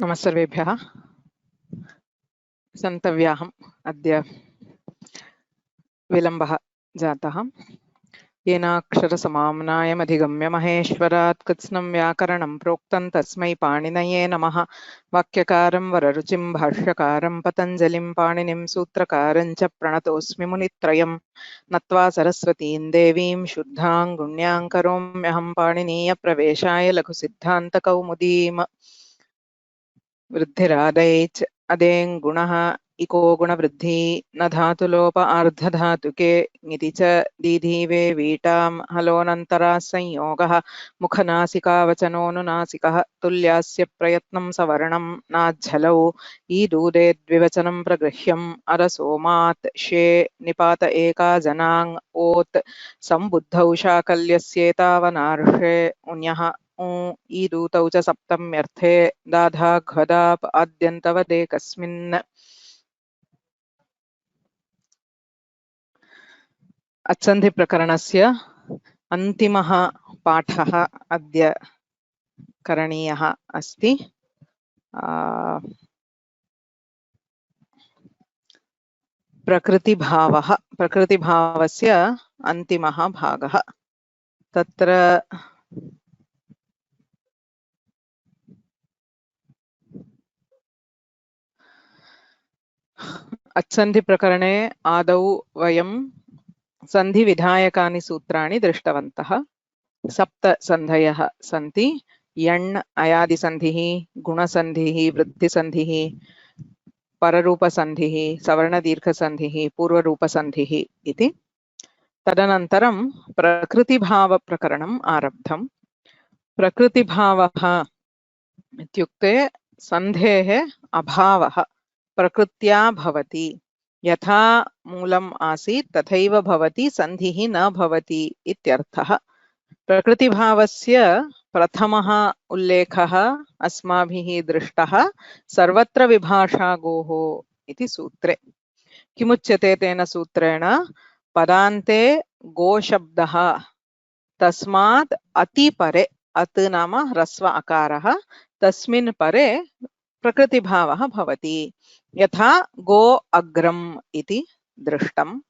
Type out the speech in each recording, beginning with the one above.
नमस्सर्वेभ्यः। सन्तव्याहम् अद्य विलम्बः जातः। येनाक्षरसमाम्नायमधिगम्य महेश्वरात् कृत्स्नं व्याकरणं प्रोक्तं तस्मै पाणिनये नमः। वाक्यकारं वररुचिं भाष्यकारं पतञ्जलिं पाणिनिं सूत्रकारं च प्रणतोऽस्मि मुनित्रयम्। नत्वा सरस्वतीं देवीं शुद्धां गुण्यां करोम्यहं पाणिनीयप्रवेशाय लघुसिद्धान्तकौमुदीम्। वृद्धिरादैच अदें गुणः इको गुणवृद्धि न धातुलोप अर्धधातुके ङिति च दीधीवे वीटां हलोऽनन्तरा संयोगः मुखनासिकावचनोऽनुनासिकः तुल्यास्य प्रयत्नं सवर्णं नाज्झलौ ईदूदे द्विवचनं प्रगृह्यम् अरसोमात् शे निपात एका जनाङ् ओत् सम्बुद्धौ शाकल्यस्येतावनार्षे उञः ईदूतौ च सप्तम्यर्थे दाधा घदाप आद्यन्तवदेकस्मिन्। अच्छन्धि प्रकरणस्य अन्तिमः पाठः अद्य करणीयः अस्ति। प्रकृतिभावः, प्रकृतिभावस्य अन्तिमः भागः। तत्र अच्छन्धि प्रकरणे आदौ वयं सन्धि विधायकानि सूत्राणि दृष्टवन्तः। सप्त सन्धयः सन्ति। यण् अयादिसन्धिः, गुणसन्धिः, वृद्धिसन्धिः, पररूपसन्धिः, सवर्णदीर्घसन्धिः, पूर्वरूपसन्धिः इति। तदनन्तरं प्रकृतिभावप्रकरणम् आरब्धम्। प्रकृतिभावः इत्युक्ते सन्धेः अभावः प्रकृत्या भवति। यथा मूलम् आसीत् तथैव भवति, सन्धिः न भवति इत्यर्थः। प्रकृतिभावस्य प्रथमः उल्लेखः अस्माभिः दृष्टः सर्वत्र विभाषागोः इति सूत्रे। किमुच्यते तेन सूत्रेण? पदान्ते गोशब्दः तस्मात् अतिपरे, अत् नाम ह्रस्व अकारः, तस्मिन् परे प्रकृतिभावः भवति। यथा गो अग्रम् इति दृष्टम्।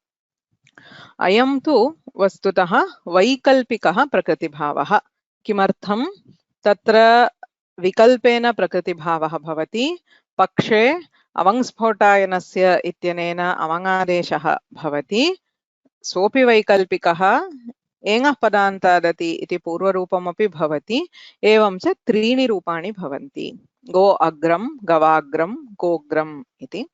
अयं तु वस्तुतः वैकल्पिकः प्रकृतिभावः। किमर्थं? तत्र विकल्पेन प्रकृतिभावः भवति। पक्षे अवङ्स्फोटायनस्य इत्यनेन अवङादेशः भवति। सोऽपि वैकल्पिकः। एङः पदान्तादति इति पूर्वरूपमपि भवति। एवं च त्रीणि रूपाणि भवन्ति। गो अग्रं, गवाग्रं, गोग्रम् इति।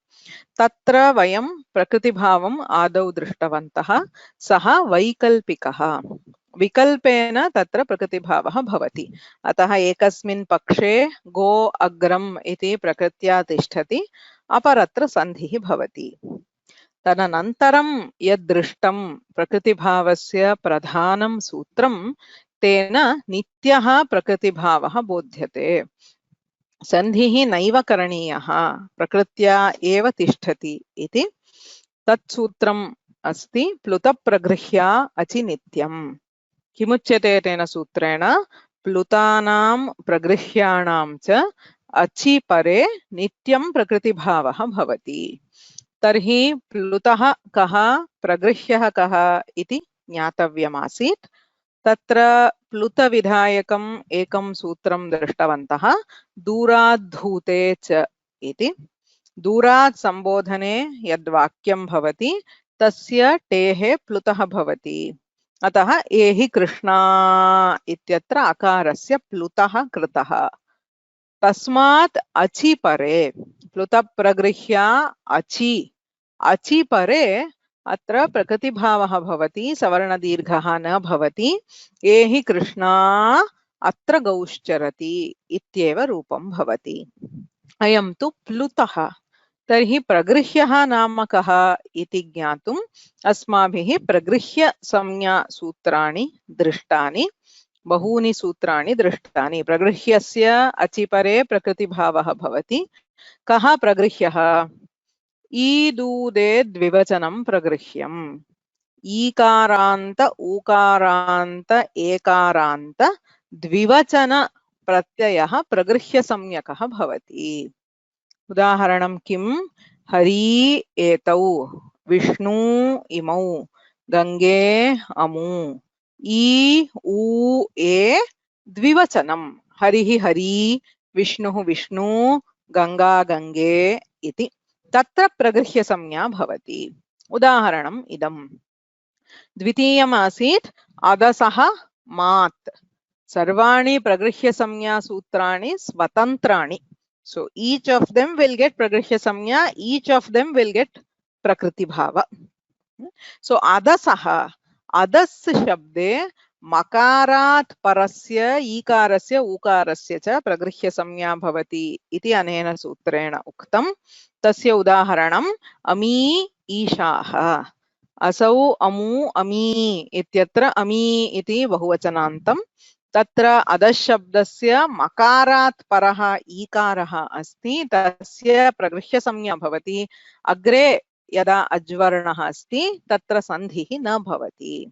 तत्र वयं प्रकृतिभावम् आदौ दृष्टवन्तः। सः वैकल्पिकः। विकल्पेन तत्र प्रकृतिभावः भवति। अतः एकस्मिन् पक्षे गो अग्रम् इति प्रकृत्या तिष्ठति, अपरत्र सन्धिः भवति। तदनन्तरं यद्दृष्टं प्रकृतिभावस्य प्रधानं सूत्रं, तेन नित्यः प्रकृतिभावः बोध्यते। सन्धिः नैव करणीयः, प्रकृत्या एव तिष्ठति इति। तत्सूत्रम् अस्ति प्लुतप्रगृह्या अचि नित्यम्। किमुच्यते तेन सूत्रेण? प्लुतानां प्रगृह्याणां च अचि परे नित्यं प्रकृतिभावः भवति। तर्हि प्लुतः कः, प्रगृह्यः कः इति ज्ञातव्यमासीत्। तत्र प्लुतविधायकम् एकं सूत्रं दृष्टवन्तः, दूराद्धूते च इति। दूरात् सम्बोधने यद्वाक्यं भवति तस्य टेः प्लुतः भवति। अतः एहि कृष्णा इत्यत्र अकारस्य प्लुतः कृतः। तस्मात् अचि परे, प्लुतप्रगृह्या अचि, अचि परे अत्र प्रकृतिभावः भवति, सवर्णदीर्घः न भवति। एहि कृष्णा अत्र गौश्चरति इत्येव रूपं भवति। अयं तु प्लुतः। तर्हि प्रगृह्यः नाम कः इति ज्ञातुम् अस्माभिः प्रगृह्य संज्ञा सूत्राणि दृष्टानि। बहूनि सूत्राणि दृष्टानि। प्रगृह्यस्य अचिपरे प्रकृतिभावः भवति। कः प्रगृह्यः? ईदूदे द्विवचनं प्रगृह्यम्। ईकारान्त ऊकारान्त एकारान्त द्विवचन प्रत्ययः प्रगृह्यसंज्ञकः भवति। उदाहरणं किं? हरि एतौ, विष्णु इमौ, गंगे अमु, ई ऊ ए द्विवचनं। हरिः हरि, विष्णुः विष्णु, गंगा गंगे इति। तत्र प्रगृह्यसंज्ञा भवति। उदाहरणम् इदम्। द्वितीयमासीत् अदसः मात्। सर्वाणि प्रगृह्यसंज्ञा सूत्राणि स्वतन्त्राणि. So each of them will get pragrihya samnya, each of them will get prakriti bhava. So adasaha, adas shabde makarat parasya ikarasya ukarasya cha pragrihya samnya bhavati iti anena sutrena uktam. Tasya udaharanam ami ishaha, असौ अमु अमी इत्यत्र अमी इति बहुवचनान्तं। तत्र अधशब्दस्य मकारात् परः ईकारः अस्ति, तस्य प्रगृह्यसंज्ञा भवति। अग्रे यदा अज्वर्णः अस्ति तत्र सन्धिः न भवति।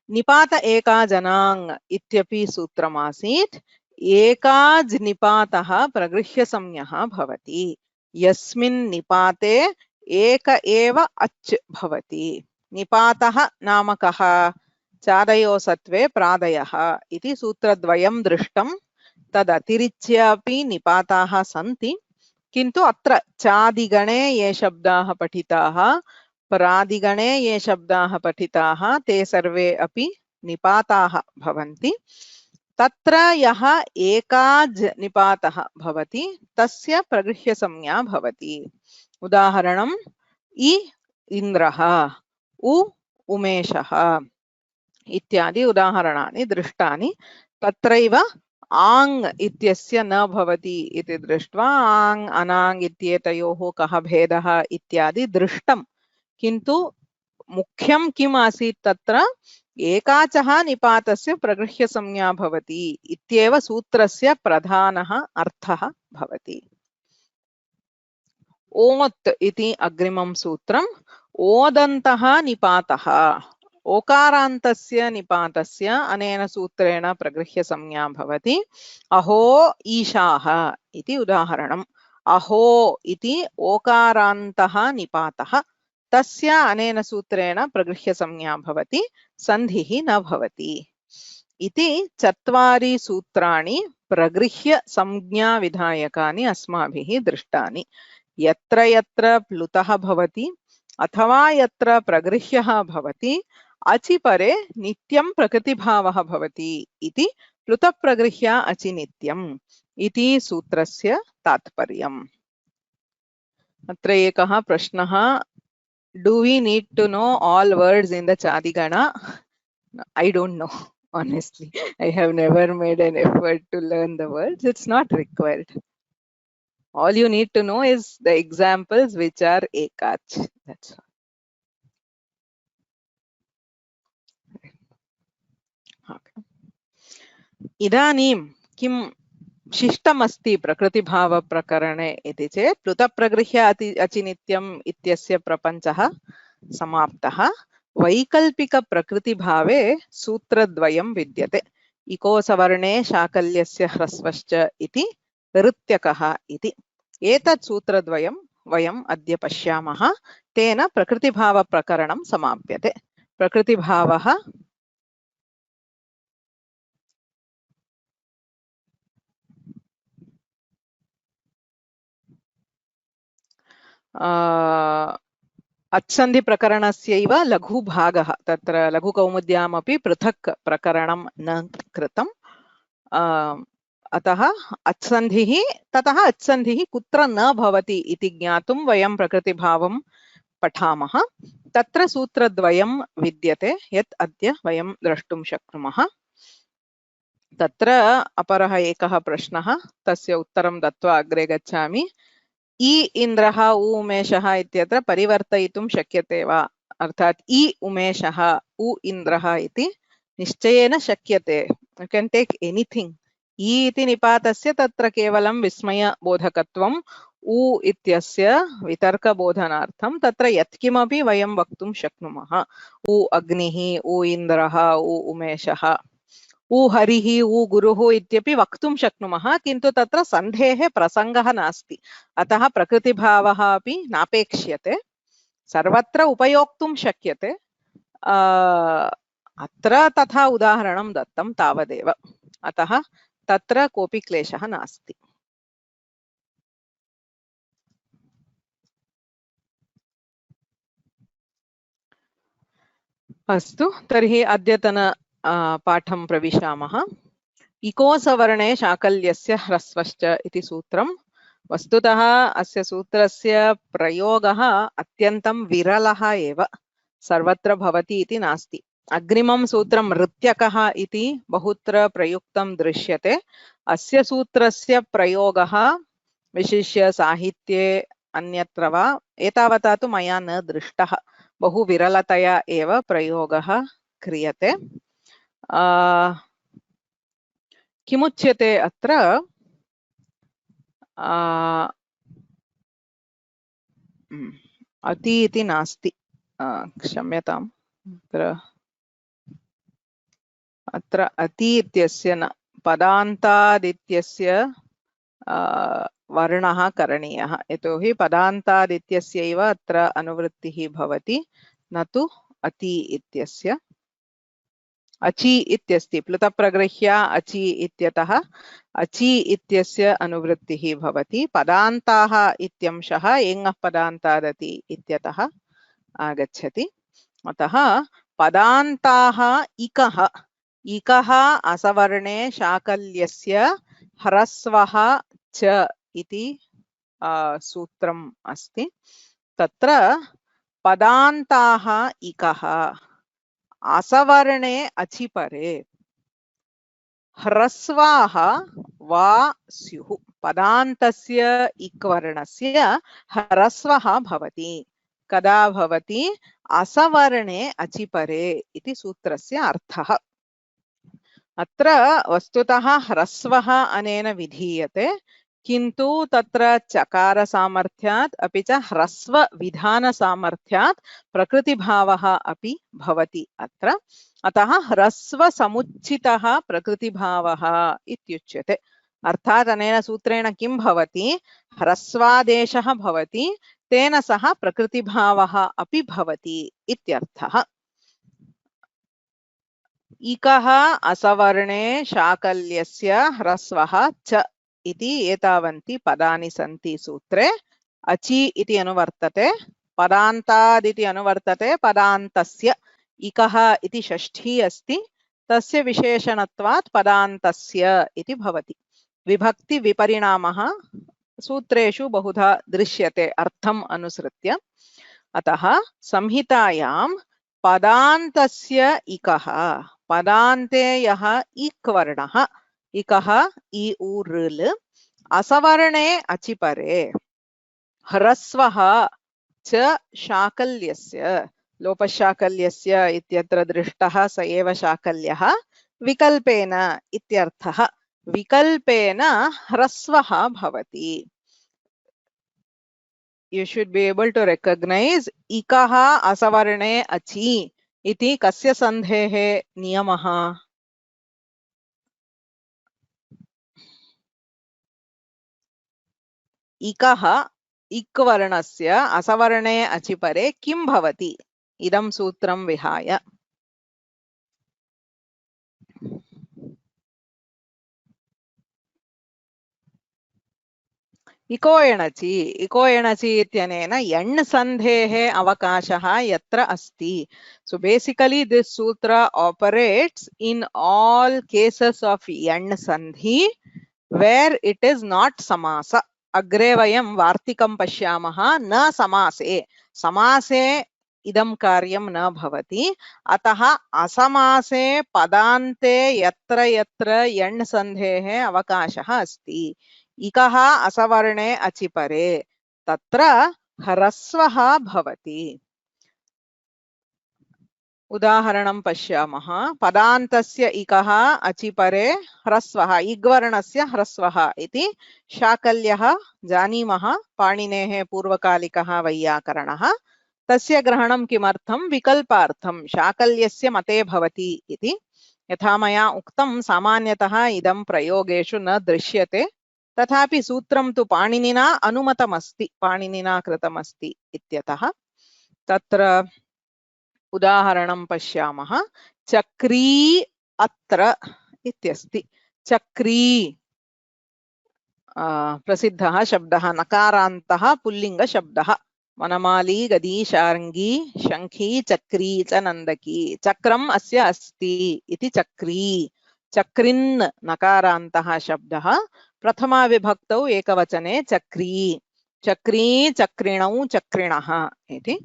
निपात एका जनाङ् इत्यपि सूत्रमासीत्। एकाज् निपातः प्रगृह्यसंज्ञः भवति। यस्मिन् निपाते एक एव अच् भवति। निपातः नाम कः? चादयो सत्वे प्रादयः इति सूत्रद्वयं दृष्टं। तदतिरिच्यापि निपाताः सन्ति, किन्तु अत्र चादिगणे ये शब्दाः पठिताः, परादिगणे ये शब्दाः पठिताः, ते सर्वे अपि निपाताः भवन्ति। तत्र यः एकाज् निपातः भवति तस्य प्रगृह्यसंज्ञा भवति। उदाहरणम् इ इन्द्रः, उ उमेशः इत्यादि उदाहरणानि दृष्टानि। तत्रैव आङ् इत्यस्य न भवति इति दृष्ट्वा आङ् अनाङ् इत्येतयोः कः भेदः इत्यादि दृष्टं। किन्तु मुख्यं किम् आसीत्? तत्र एकाचः निपातस्य प्रगृह्यसंज्ञा भवति इत्येव सूत्रस्य प्रधानः अर्थः भवति। ओत् इति अग्रिमं सूत्रम्। ओदन्तः निपातः, ओकारान्तस्य निपातस्य अनेन सूत्रेण प्रगृह्यसंज्ञा भवति। अहो ईशाः इति उदाहरणम्। अहो इति ओकारान्तः निपातः, तस्य अनेन सूत्रेण प्रगृह्यसंज्ञा भवति, सन्धिः न भवति। इति चत्वारि सूत्राणि प्रगृह्यसंज्ञाविधायकानि अस्माभिः दृष्टानि। यत्र यत्र प्लुतः भवति अथवा यत्र प्रगृह्यः भवति अचि परे नित्यं प्रकृतिभावः भवति इति प्लुतप्रगृह्य अचि नित्यम् इति सूत्रस्य तात्पर्यम्। अत्र एकः प्रश्नः। Do we need to know all words in the Chadigana? I don't know, honestly. I have never made an effort to learn the words. It's not required. All you need to know is the examples which are ekach. That's all. Okay. Idanim kim शिष्टमस्ति प्रकृतिभावप्रकरणे इति चेत् प्लुतप्रगृह्य अचिनित्यम् इत्यस्य प्रपञ्चः समाप्तः। वैकल्पिकप्रकृतिभावे सूत्रद्वयं विद्यते। इकोसवर्णे शाकल्यस्य ह्रस्वश्च इति ऋत्यकः इति। एतत् सूत्रद्वयं वयम् अद्य पश्यामः। तेन प्रकृतिभावप्रकरणं समाप्यते। प्रकृतिभावः अच्सन्धि प्रकरणस्यैव लघुभागः। तत्र लघुकौमुद्यामपि पृथक् प्रकरणं न कृतम्। अतः अच्सन्धिः, ततः अच्सन्धिः कुत्र न भवति इति ज्ञातुं वयं प्रकृतिभावं पठामः। तत्र सूत्रद्वयं विद्यते यत् अद्य वयं द्रष्टुं शक्नुमः। तत्र अपरः एकः प्रश्नः, तस्य उत्तरं दत्वा अग्रे गच्छामि। इ इन्द्रः उ उमेशः इत्यत्र परिवर्तयितुं शक्यते वा? अर्थात् इ उमेशः उ इन्द्रः इति निश्चयेन शक्यते। You can take anything. इ इति निपातस्य तत्र केवलं विस्मयबोधकत्वम्, उ इत्यस्य वितर्कबोधनार्थं तत्र यत्किमपि वयं वक्तुं शक्नुमः। उ अग्निः, उ इन्द्रः, उ उमेशः। उ हरिः उ गुरुः इत्यपि वक्तुं शक्नुमः, किन्तु तत्र सन्धेः प्रसङ्गः नास्ति, अतः प्रकृतिभावः अपि नापेक्ष्यते, सर्वत्र उपयोक्तुं शक्यते। अत्र तथा उदाहरणं दत्तं तावदेव, अतः तत्र कोऽपि क्लेशः नास्ति। अस्तु, तर्हि अद्यतन पाठं प्रविशामः। इकोसवर्णे शाकल्यस्य ह्रस्वश्च इति सूत्रं। वस्तुतः अस्य सूत्रस्य प्रयोगः अत्यन्तं विरलः एव, सर्वत्र भवति इति नास्ति। अग्रिमं सूत्रं ऋत्यकः इति बहुत्र प्रयुक्तं दृश्यते। अस्य सूत्रस्य प्रयोगः विशिष्य साहित्ये अन्यत्र वा एतावता तु मया न दृष्टः, बहु विरलतया एव प्रयोगः क्रियते। किमुच्यते अत्र, अति इति नास्ति, क्षम्यताम्, अत्र अति इत्यस्य न, पदान्तादित्यस्य वर्णः करणीयः, यतोहि पदान्तादित्यस्यैव अत्र अनुवृत्तिः भवति, न तु अति इत्यस्य। अचि इत्यस्ति, प्लुतप्रगृह्य अचि इत्यतः अचि इत्यस्य अनुवृत्तिः भवति। पदान्ताः इत्यंशः एङः पदान्तादति इत्यतः आगच्छति, अतः पदान्ताः इकः, इकः असवर्णे शाकल्यस्य ह्रस्वः च इति सूत्रम् अस्ति। तत्र पदान्ताः इकः असवर्णे अचिपरे ह्रस्वाः वा स्युः, पदान्तस्य इक्वर्णस्य ह्रस्वः भवति। कदा भवति? असवर्णे अचिपरे इति सूत्रस्य अर्थः। अत्र वस्तुतः ह्रस्वः अनेन विधीयते, किन्तु तत्र चकार सामर्थ्यात् अपि च ह्रस्व विधान सामर्थ्यात् प्रकृतिभावः अपि भवति अत्र, अतः ह्रस्व समुच्चितः प्रकृतिभावः इत्युच्यते। अर्थात् अनेन सूत्रेण किं भवति? ह्रस्वादेशः भवति, तेन सह प्रकृतिभावः अपि भवति इत्यर्थः। इकः असवर्णे शाकल्यस्य ह्रस्वः च इति एतावन्ति पदानि सन्ति सूत्रे। अचि इति अनुवर्तते, पदान्तादिति अनुवर्तते, पदान्तस्य। इकः इति षष्ठी अस्ति, तस्य विशेषणत्वात् पदान्तस्य इति भवति। विभक्ति विपरिणामः सूत्रेषु बहुधा दृश्यते अर्थम् अनुसृत्य, अतः संहितायां पदान्तस्य इकः, पदान्ते यः इक् वर्णः, इकः इ उ ऋ, असवर्णे अचिपरे ह्रस्वः च शाकल्यस्य, लोपशाकल्यस्य इत्यत्र दृष्टः स एव शाकल्यः, विकल्पेन इत्यर्थः, विकल्पेन ह्रस्वः भवति। You should be able to recognize ikaha asavarne achi iti kasya sandhehe niyamaha. Ikaha ikvarnasya asavarne achipare kim bhavati idam sutram vihaya. इको एणचि, इको एणचि इत्यनेन यण् सन्धेः अवकाशः यत्र अस्ति. So basically this sutra operates in all cases of यण् सन्धि where it is not samasa. अग्रे वयं वार्तिकं पश्यामः, न समासे, समासे इदं कार्यं न भवति, अतः असमासे पदान्ते यत्र यत्र यण् सन्धेः अवकाशः अस्ति, इकः असवर्णे अचिपरे तत्र ह्रस्वः भवति। उदाहरणं पश्यामः। पदान्तस्य इकः अचिपरे ह्रस्वः, इग्वर्णस्य ह्रस्वः इति शाकल्यः जानीमः, पाणिनेः पूर्वकालिकः वैयाकरणः। तस्य ग्रहणं किमर्थं? विकल्पार्थं, शाकल्यस्य मते भवति इति। यथा मया उक्तं सामान्यतः इदं प्रयोगेषु न दृश्यते, तथापि सूत्रं तु पाणिनिना अनुमतमस्ति, पाणिनिना कृतमस्ति इत्यतः। तत्र उदाहरणं पश्यामः। चक्री अत्र इत्यस्ति। चक्री प्रसिद्धः शब्दः, नकारान्तः पुल्लिङ्गशब्दः। वनमाली, गदी, शार्ङ्गी, शङ्खी, चक्री च नन्दकी। चक्रम् अस्य अस्ति इति चक्री। चक्रिन् नकारान्तः शब्दः, प्रथमा विभक्तौ एकवचने चक्री। चक्री, चक्रिणौ, चक्रिणः इति।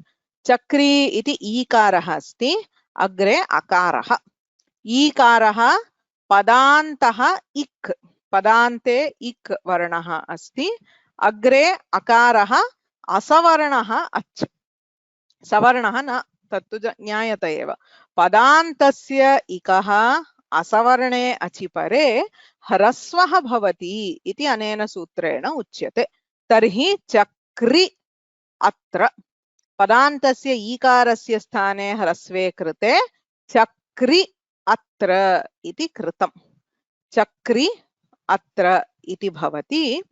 चक्री इति ईकारः अस्ति, अग्रे अकारः। ईकारः पदान्तः इक्, पदान्ते इक् वर्णः अस्ति, अग्रे अकारः असवर्णः अच्। सवर्णः न, तत्तु ज्ञायत एव। पदान्तस्य इकः असवर्णे अचि परे ह्रस्वः भवति इति अनेन सूत्रेण उच्यते। तर्हि चक्रि अत्र पदान्तस्य ईकारस्य स्थाने ह्रस्वे कृते चक्रि अत्र इति कृतम्। चक्रि अत्र इति भवति।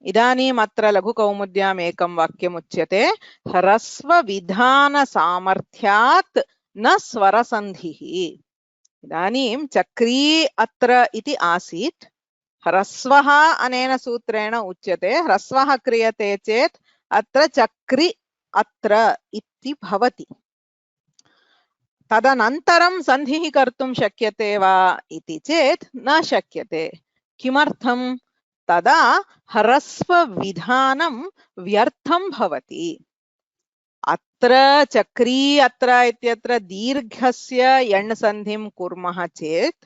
इदानीम् अत्र लघुकौमुद्याम् एकं वाक्यम् उच्यते, ह्रस्वविधानसामर्थ्यात् न स्वरसन्धिः। इदानीं चक्री अत्र इति आसीत्, ह्रस्वः अनेन सूत्रेण उच्यते, ह्रस्वः क्रियते चेत् अत्र चक्रि अत्र इति भवति। तदनन्तरं सन्धिः कर्तुं शक्यते वा इति चेत् न शक्यते। किमर्थं? तदा ह्रस्वविधानं व्यर्थं भवति। अत्र चक्री अत्र इत्यत्र दीर्घस्य यण् सन्धिं कुर्मः चेत्,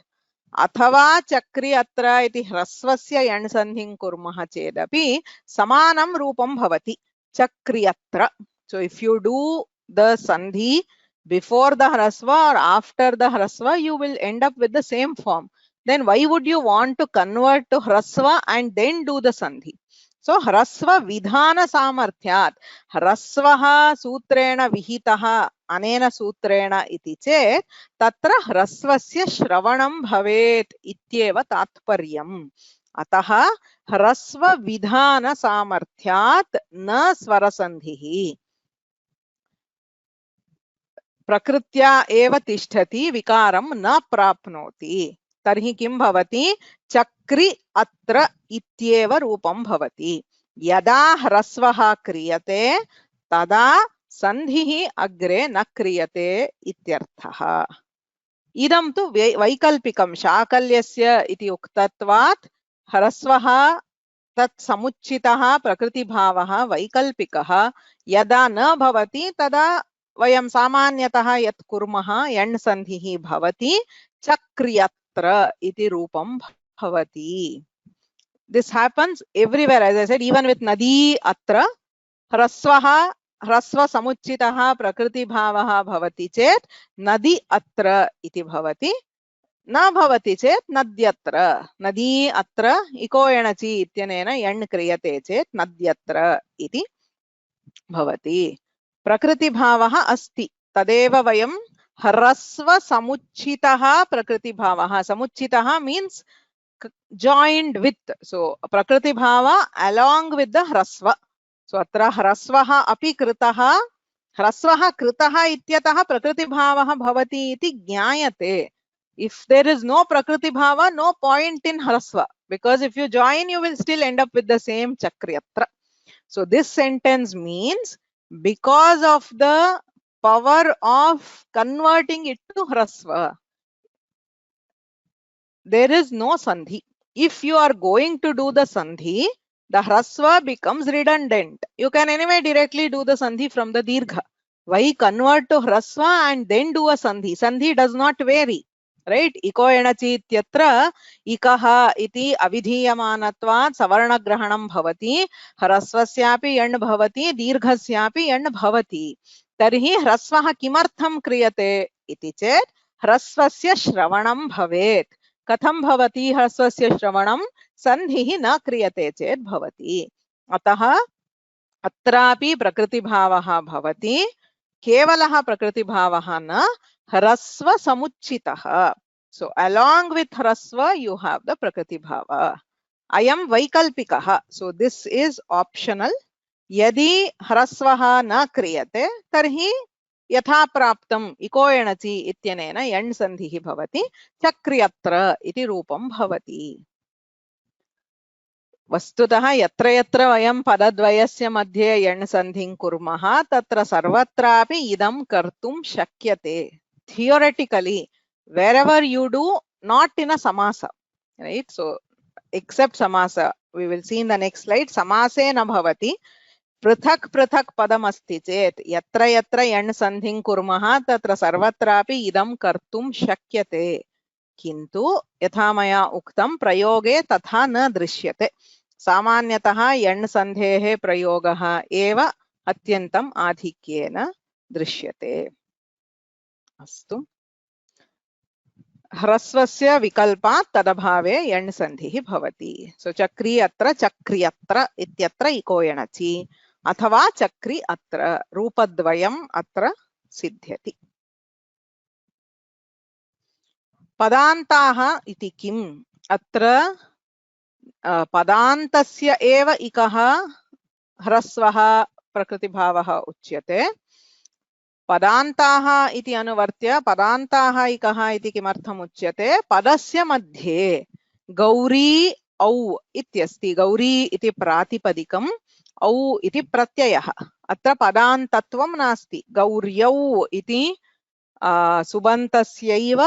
अथवा चक्री अत्र इति ह्रस्वस्य यण् सन्धिं कुर्मः चेदपि समानं रूपं भवति, चक्री अत्र। So if you do the sandhi before the hrasva or after the hrasva, you will end up with the same form. Then why would you want to convert to hrasva and then do the sandhi? So hrasva vidhana samarthyat, hrasvaha sutrena vihitaha anena sutrena iti chet tatra hrasvasya shravanam bhavet ityeva tatparyam. अतः ह्रस्व विधान सामर्थ्यात् न स्वरसन्धिः। प्रकृत्या एव तिष्ठति, विकारं न प्राप्नोति। तर्हि किं भवति? चक्रि अत्र इत्येव रूपं भवति। यदा ह्रस्वः क्रियते तदा सन्धिः अग्रे न क्रियते इत्यर्थः। इदं तु वैकल्पिकं, शाकल्यस्य इति उक्तत्वात् ह्रस्वः तत् समुच्चितः प्रकृतिभावः वैकल्पिकः। यदा न भवति तदा वयं सामान्यतः यत् कुर्मः यण् सन्धिः भवति, चक्र्यत्र इति रूपं भवति। This happens everywhere, as I said, even with nadi atra ह्रस्व समुच्चितः प्रकृतिभावः भवति चेत् नदी अत्र इति भवति, न भवति चेत् नद्यत्र। नदी अत्र इको एणचि इत्यनेन यण् क्रियते चेत् नद्यत्र इति भवति। प्रकृतिभावः अस्ति, तदेव वयं ह्रस्व समुच्चितः प्रकृतिभावः, समुच्चितः means joined with, so prakrtibhava along with the hrasva. So atra hrasvaha api kritaha, hrasvaha kritaha ityatah prakrtibhavah bhavati iti jnayate. If there is no prakrtibhava, no point in hrasva, because if you join you will still end up with the same chakriyatra. So this sentence means because of the power of converting it to hrasva, there is no sandhi. If you are going to do the sandhi, the hrasva becomes redundant. You can anyway directly do the sandhi from the dirgha. Why convert to hrasva and then do a sandhi? Sandhi does not vary, right? Iko enachi ityatra ikaha iti avidhiyamanatvat savarna grahanam bhavati, hrasvasyapi yण् bhavati, dirghasyapi yण् bhavati. Tarhi hrasvaha kimartham kriyate iti chet hrasvasya shravanam bhavet. कथं भवति ह्रस्वस्य श्रवणं? सन्धिः न क्रियते चेत् भवति। अतः अत्रापि प्रकृतिभावः भवति, केवलः प्रकृतिभावः न, ह्रस्व समुच्चितः। So along with hrasva you have the prakriti bhava. Ayam vaikalpikah, so this is optional. यदि ह्रस्वः न क्रियते तर्हि यथा प्राप्तम् इको एणचि इत्यनेन यण् सन्धिः भवति, चक्र्यत्र इति रूपं भवति। वस्तुतः यत्र यत्र वयं पदद्वयस्य मध्ये यण् सन्धिं कुर्मः तत्र सर्वत्रापि इदं कर्तुं शक्यते। Theoretically, wherever you do, not in a samasa, right? So except samasa, we will see in the next slide, samase न भवति। पृथक् पृथक् पदमस्ति चेत् यत्र यत्र यण् सन्धिं कुर्मः तत्र सर्वत्रापि इदं कर्तुं शक्यते, किन्तु यथा मया उक्तं प्रयोगे तथा न दृश्यते। सामान्यतः यण् सन्धेः प्रयोगः एव अत्यन्तम् आधिक्येन दृश्यते। अस्तु, ह्रस्वस्य विकल्पात् तदभावे यण् सन्धिः भवति। सो चक्री अत्र चक्र्यत्र इत्यत्र इको एणचि अथवा चक्री अत्र, रूपद्वयम् अत्र सिद्ध्यति। पदान्ताः इति किम्? अत्र पदान्तस्य एव इकः ह्रस्वः प्रकृतिभावः उच्यते। पदान्ताः इति अनुवर्त्य पदान्ताः इकः इति किमर्थम् उच्यते? पदस्य मध्ये गौरी औ इत्यस्ति। गौरी इति प्रातिपदिकम्, औ इति प्रत्ययः। अत्र पदान्तत्वं नास्ति। गौर्यौ इति सुबन्तस्यैव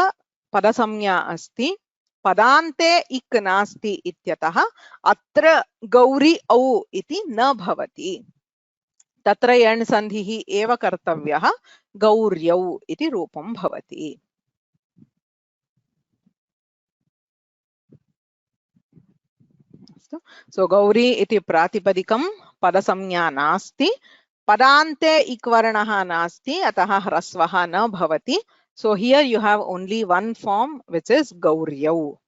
पदसंज्ञा अस्ति, पदान्ते इक् नास्ति इत्यतः अत्र गौरी औ इति न भवति। तत्र यण् सन्धिः एव कर्तव्यः, गौर्यौ इति रूपं भवति। सो गौरी इति प्रातिपदिकं, पदसंज्ञा नास्ति, पदान्ते इक् वर्णः नास्ति, अतः ह्रस्वः न भवति। So here you have only one form, which is गौर्यौ।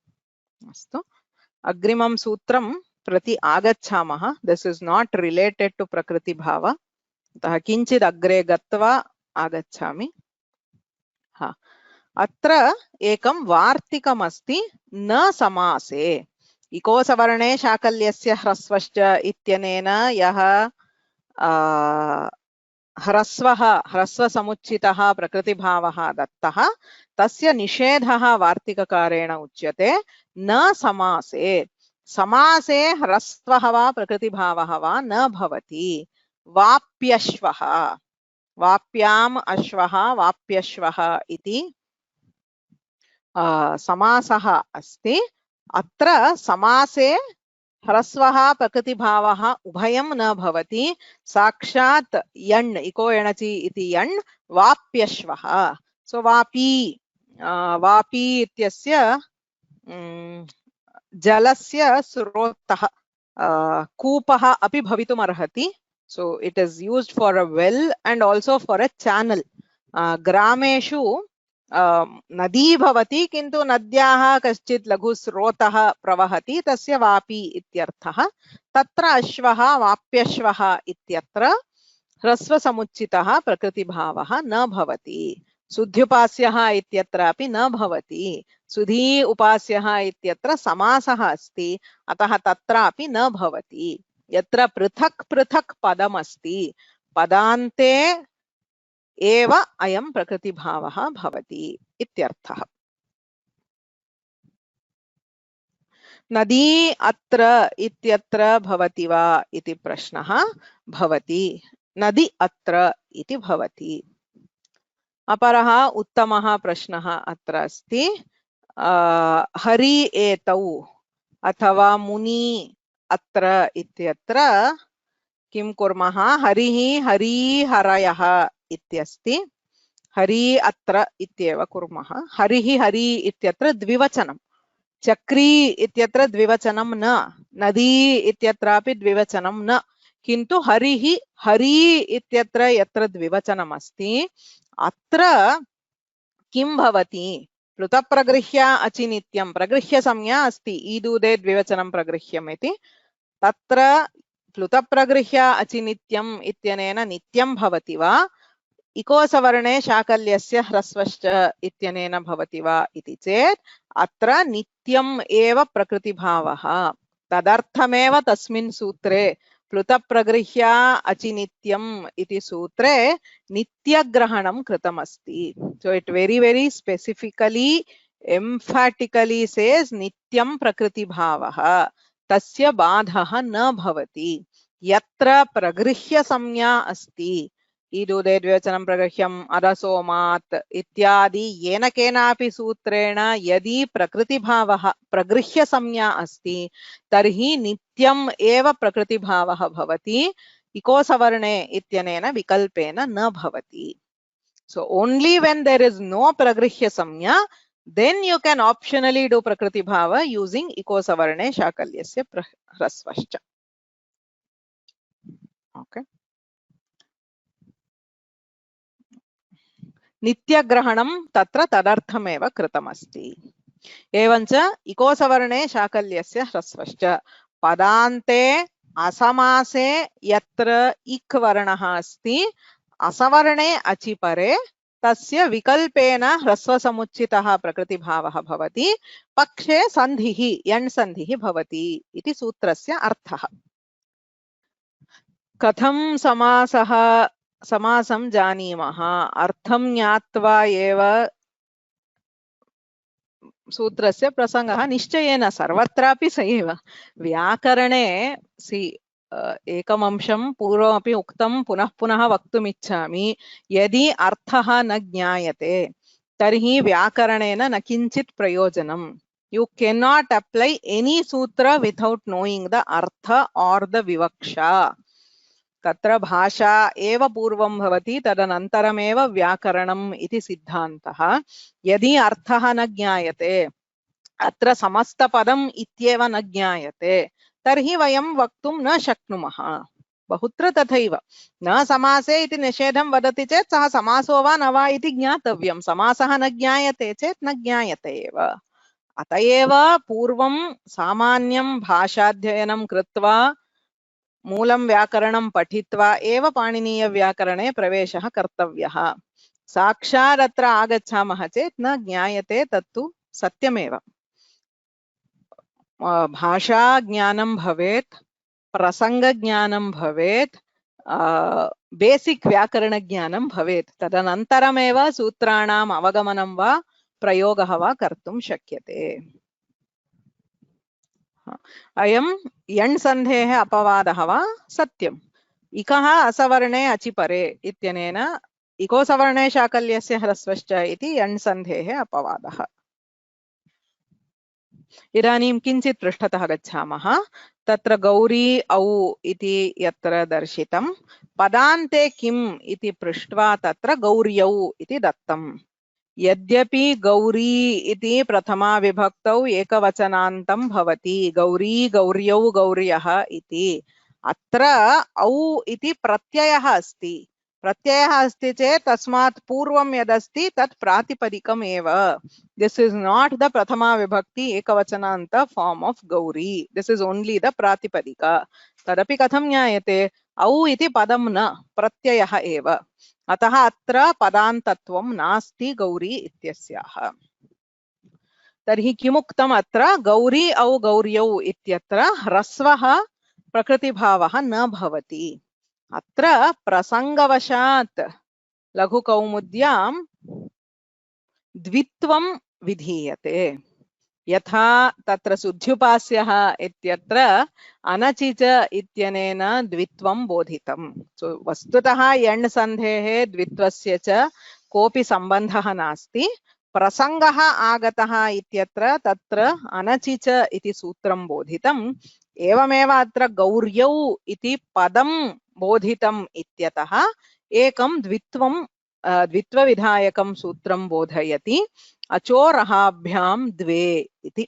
अस्तु, अग्रिमं सूत्रं प्रति आगच्छामः। This is not related to प्रकृति भाव, अतः किञ्चित् अग्रे गत्वा आगच्छामि। अत्र एकं वार्तिकमस्ति, न समासे। इको सवर्णे शाकल्यस्य ह्रस्वश्च इत्यनेन यः ह्रस्वसमुच्चितः प्रकृतिभावः दत्तः, तस्य निषेधः वार्तिककारेण उच्यते न समासे। समासे ह्रस्वः वा प्रकृतिभावः वा न भवति। वाप्यश्वः, वाप्याम् अश्वः, वाप्यश्वः इति समासः अस्ति। अत्र समासे ह्रस्वः प्रकृतिभावः उभयं न भवति। साक्षात् यण्, इको एणचि इति यण्, वाप्यश्वः। सो वापी, वापी इत्यस्य जलस्य स्रोतः, कूपः अपि भवितुमर्हति। So it is used for a well and also for a channel. ग्रामेषु नदी भवति, किन्तु नद्याः कश्चित् लघु स्रोतः प्रवहति, तस्य वापी इत्यर्थः। तत्र अश्वः, वाप्यश्वः इत्यत्र ह्रस्वसमुच्चितः प्रकृतिभावः न भवति। सुध्युपास्यः इत्यत्रापि न भवति। सुधी उपास्यः इत्यत्र समासः अस्ति, अतः तत्रापि न भवति। यत्र पृथक् पृथक् पदमस्ति, पदान्ते एव अयं प्रकृतिभावः भवति इत्यर्थः। नदी अत्र इत्यत्र भवति वा इति प्रश्नः भवति। नदी अत्र इति भवति। अपरः उत्तमः प्रश्नः अत्र अस्ति, हरि एतौ अथवा मुनि अत्र इत्यत्र किं कुर्मः? हरिः, हरिहरयः इत्यस्ति, हरि अत्र इत्येव कुर्मः। हरिः, हरि इत्यत्र द्विवचनं, चक्री इत्यत्र द्विवचनं न, नदी इत्यत्रापि द्विवचनं न, किन्तु हरिः, हरि इत्यत्र यत्र द्विवचनम् अस्ति अत्र किं भवति? प्लुतप्रगृह्य अचिनित्यं, प्रगृह्य संज्ञा अस्ति, ईदूदे द्विवचनं प्रगृह्यम् इति, तत्र प्लुतप्रगृह्य अचिनित्यम् इत्यनेन नित्यं भवति वा? इको सवर्णे शाकल्यस्य ह्रस्वश्च इत्यनेन भवति वा इति चेत् अत्र नित्यम् एव प्रकृतिभावः तदर्थमेव तस्मिन् सूत्रे प्लुतः प्रगृह्य अचिनित्यम् इति सूत्रे नित्यग्रहणं कृतमस्ति. So it very specifically emphatically says नित्यं प्रकृतिभावः तस्य बाधः न भवति. यत्र प्रगृह्य संज्ञा अस्ति ईदुदे द्विवचनं प्रगृह्यम् अरसोमात् इत्यादि येन केनापि सूत्रेण यदि प्रकृतिभावः प्रगृह्य संज्ञा अस्ति तर्हि नित्यम् एव प्रकृतिभावः भवति इको सवर्णे इत्यनेन विकल्पेन न भवति. So only when there is no pragrihya samnya, then you can optionally do prakriti bhava using iko savarne shakalyasya hrasvascha. Okay. नित्यग्रहणं तत्र तदर्थमेव कृतमस्ति. एवञ्च इको सवर्णे शाकल्यस्य ह्रस्वश्च पदान्ते असमासे यत्र इक् वर्णः अस्ति असवर्णे अचिपरे तस्य विकल्पेन ह्रस्वसमुच्चितः प्रकृतिभावः भवति पक्षे सन्धिः यण् सन्धिः भवति इति सूत्रस्य अर्थः. कथं समासं जानीमः अर्थं ज्ञात्वा एव सूत्रस्य प्रसंगः निश्चयेन सर्वत्रापि स एव. व्याकरणे एकम् अंशं पूर्वमपि उक्तं पुनः पुनः वक्तुमिच्छामि. यदि अर्थः न ज्ञायते तर्हि व्याकरणेन न किञ्चित् प्रयोजनम्. You cannot apply any sutra without knowing the artha or the vivaksha. तत्र भाषा एव पूर्वं भवति तदनन्तरमेव व्याकरणम् इति सिद्धान्तः. यदि अर्थः न ज्ञायते अत्र समस्तपदम् इत्येव न ज्ञायते तर्हि वयं वक्तुं न शक्नुमः. बहुत्र तथैव न समासे इति निषेधं वदति चेत् सः समासो वा न वा इति ज्ञातव्यं. समासः न ज्ञायते चेत् न ज्ञायते एव. अत एव पूर्वं सामान्यं भाषाध्ययनं कृत्वा मूलं व्याकरणं पठित्वा एव पाणिनीय व्याकरणे प्रवेशः कर्तव्यः. साक्षात् अत्र आगच्छामः चेत् न ज्ञायते तत्तु सत्यमेव. भाषा ज्ञानं भवेत् प्रसंग ज्ञानं भवेत् बेसिक व्याकरण ज्ञानं भवेत् तदनन्तरमेव सूत्राणाम् अवगमनं वा प्रयोगः वा कर्तुं शक्यते. अयं यण् सन्धेः अपवादः वा सत्यम्. इकः असवर्णे अचिपरे इत्यनेन इको सवर्णे शाकल्यस्य ह्रस्वश्च इति यण् सन्धेः अपवादः. इदानीं किञ्चित् पृष्ठतः गच्छामः. तत्र गौरी औ इति यत्र दर्शितं पदान्ते किम् इति पृष्ट्वा तत्र गौर्यौ इति दत्तम्. यद्यपि गौरी इति प्रथमा विभक्तौ एकवचनान्तं भवति गौरी गौर्यौ गौर्यः इति. अत्र औ इति प्रत्ययः अस्ति. प्रत्ययः अस्ति चेत् तस्मात् पूर्वं यदस्ति तत् प्रातिपदिकम् एव. This is not the prathama vibhakti ekavachananta form of Gauri. This is only the pratipadika. Tadapi katham jnayate au iti padam na pratyayah eva. अतः अत्र पदान्तत्वं नास्ति गौरी इत्यस्याः. तर्हि किमुक्तम् अत्र गौरी औ गौर्यौ इत्यत्र ह्रस्वः प्रकृतिभावः न भवति. अत्र प्रसंगवशात् लघुकौमुद्यां द्वित्वं विधीयते. यथा तत्र सुध्युपास्यः इत्यत्र अनचिच इत्यनेन द्वित्वं बोधितं. वस्तुतः यण् सन्धेः द्वित्वस्य च कोऽपि सम्बन्धः नास्ति. प्रसंगः आगतः इत्यत्र तत्र अनचिच इति सूत्रं बोधितम्. एवमेव अत्र गौर्यौ इति पदं बोधितम् इत्यतः एकं द्वित्वविधायकं सूत्रं बोधयति. अचोरहाभ्यां द्वे इति.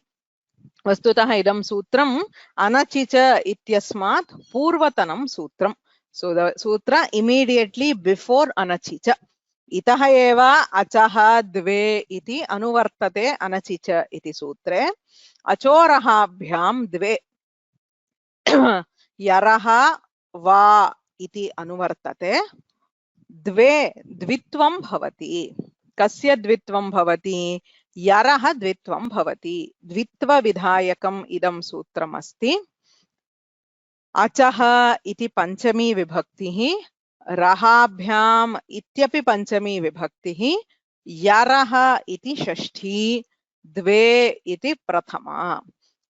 वस्तुतः इदं सूत्रम् अनचिच इत्यस्मात् पूर्वतनं सूत्रम्. So the sutra immediately before अनचिच. इतः एव अचः द्वे इति अनुवर्तते अनचिच इति सूत्रे. अचोरहाभ्यां द्वे यरः वा इति अनुवर्तते. द्वे द्वित्वं भवति। कस्य द्वित्वं भवति? यरः द्वित्वं भवति। द्वित्वविधायकम् इदं सूत्रम् अस्ति। अचः इति पंचमी विभक्तिः, रहाभ्याम् इत्यपि पंचमी विभक्तिः, यरः इति षष्ठी, द्वे इति प्रथमा।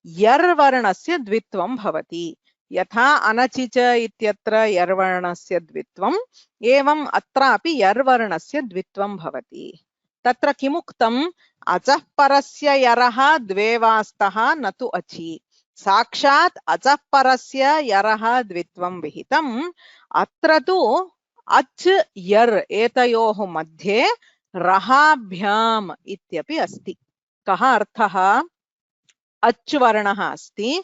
यर्वर्णस्य द्वित्वं भवति। यथा अनचिच इत्यत्र यर्वर्णस्य द्वित्वम्, एवम् अत्रापि यर्वर्णस्य द्वित्वं भवति। तत्र किमुक्तम्? अचः परस्य यरः द्वे वा स्तः न तु अचि। साक्षात् अचः परस्य यरः द्वित्वं विहितम्। अत्र तु अच् यर् एतयोः मध्ये रहाभ्याम् इत्यपि अस्ति। कः अर्थः? अच् वर्णः अस्ति,